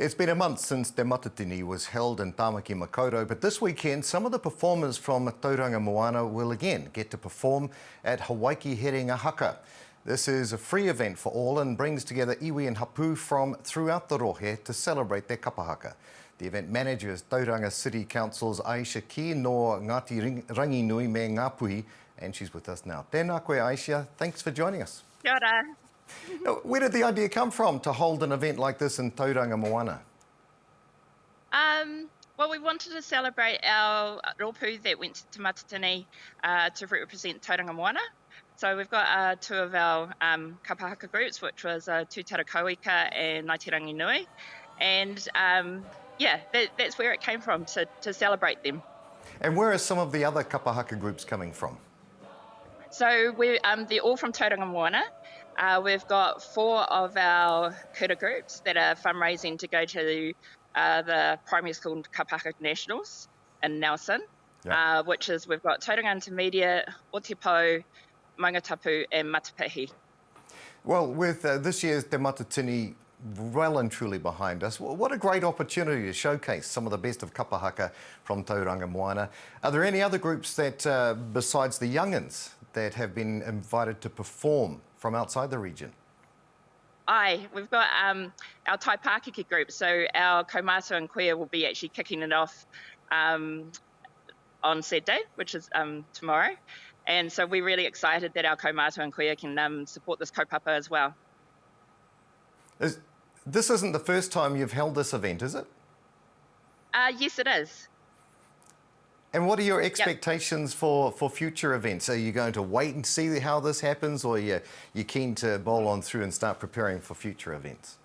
It's been a month since Te Matatini was held in Tāmaki Makaurau, but this weekend some of the performers from Tauranga Moana will again get to perform at Hawaiki Herenga Haka. This is a free event for all and brings together iwi and hapu from throughout the rohe to celebrate their kapa haka. The event manager is Tauranga City Council's Aisha Ki no Ngāti Ranginui me Ngāpuhi, and she's with us now. Tēnā koe Aisha, thanks for joining us. Kia ora. Where did the idea come from to hold an event like this in Tauranga Moana? Well, we wanted to celebrate our rōpū that went to Te Matatini to represent Tauranga Moana. So we've got two of our kapa haka groups, which was Tūtarakauika and Ngāti Ranginui. And that's where it came from, to celebrate them. And where are some of the other kapa haka groups coming from? So they're all from Tauranga Moana. We've got 4 of our kura groups that are fundraising to go to the primary school Kapa Haka Nationals in Nelson, Yep. which is we've got Tauranga Intermediate, Otepō, Maungatapu and Matapahi. Well, with this year's Te Matatini well and truly behind us, what a great opportunity to showcase some of the best of kapa haka from Tauranga Moana. Are there any other groups that, besides the young'uns, that have been invited to perform from outside the region? We've got our Tai Pākeke group, so our Kaumātua and Kuia will be actually kicking it off on Saturday, which is tomorrow. And so we're really excited that our Kaumātua and Kuia can support this kaupapa as well. This isn't the first time you've held this event, is it? Yes, it is. And what are your expectations for future events? Are you going to wait and see how this happens, or you're keen to bowl on through and start preparing for future events?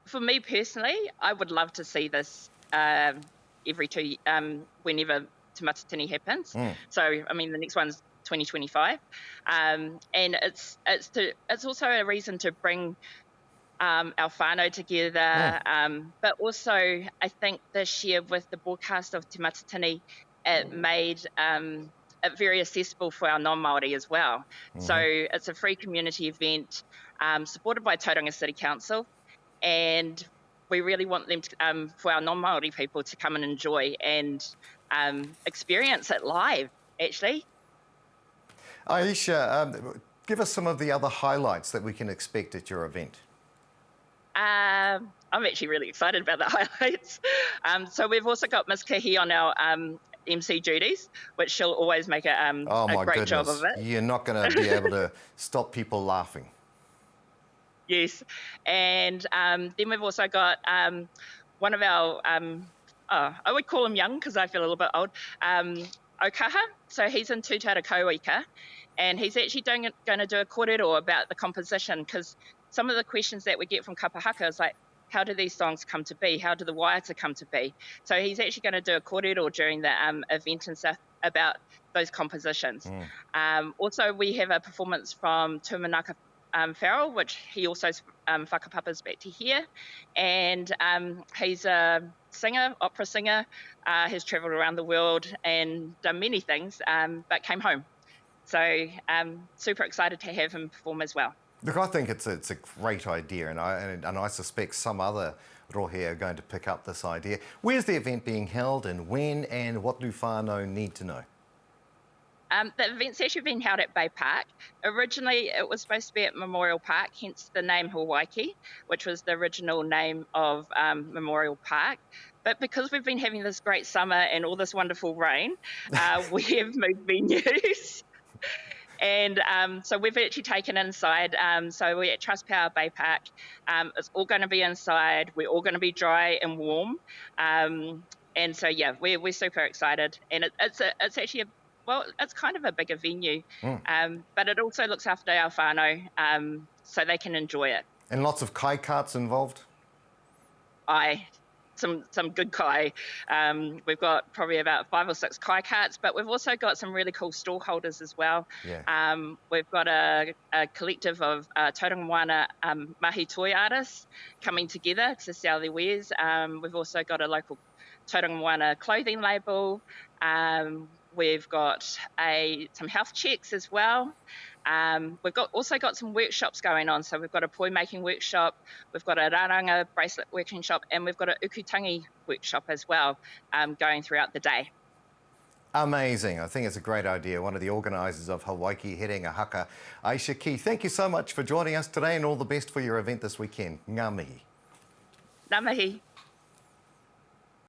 For me personally, I would love to see this whenever Te Matatini happens. So, I mean, the next one's 2025, and it's also a reason to bring our whānau together, but also I think this year with the broadcast of Te Matatini, it made it very accessible for our non-Māori as well. So it's a free community event supported by Tauranga City Council, and we really want them to, for our non-Māori people to come and enjoy and experience it live, actually. Aisha, give us some of the other highlights that we can expect at your event. I'm actually really excited about the highlights. So we've also got Miss Kihi on our MC duties, which she'll always make a great job of it. You're not going to be able to stop people laughing. Yes. And then we've also got one of our, I would call him young because I feel a little bit old, Okaha. So he's in Tūtarakauika, and he's actually going to do a kōrero about the composition, because some of the questions that we get from kapa haka is like, how do these songs come to be? How do the waiata come to be? So he's actually going to do a kōrero during the event and stuff about those compositions. Also, we have a performance from Tumanaka Farrell, which he also whakapapas back to here. And he's a singer, opera singer, has travelled around the world and done many things, but came home. So I'm super excited to have him perform as well. Look, I think it's a great idea, and I suspect some other rohe are going to pick up this idea. Where's the event being held, and when, and what do whānau need to know? The event's actually been held at Bay Park. Originally, it was supposed to be at Memorial Park, hence the name Hawaiki, which was the original name of Memorial Park. But because we've been having this great summer and all this wonderful rain, we have moved venues. And so we've actually taken inside. So we're at Trustpower Bay Park. It's all going to be inside. We're all going to be dry and warm. And so, yeah, we're super excited. And it's actually it's kind of a bigger venue, but it also looks after our whānau, so they can enjoy it. And lots of kai karts involved? Some good kai. We've got probably about 5 or 6 kai karts, but we've also got some really cool stall holders as well. Yeah. We've got a collective of Tauranga Moana mahi toy artists coming together to sell their wares. We've also got a local Tauranga Moana clothing label. We've got some health checks as well. We've also got some workshops going on. So we've got a poi making workshop, we've got a raranga bracelet working shop, and we've got a ukutangi workshop as well going throughout the day. Amazing. I think it's a great idea. One of the organisers of Hawaiki Herenga Haka, Aisha Key, thank you so much for joining us today and all the best for your event this weekend. Ngā mihi. Ngā mihi.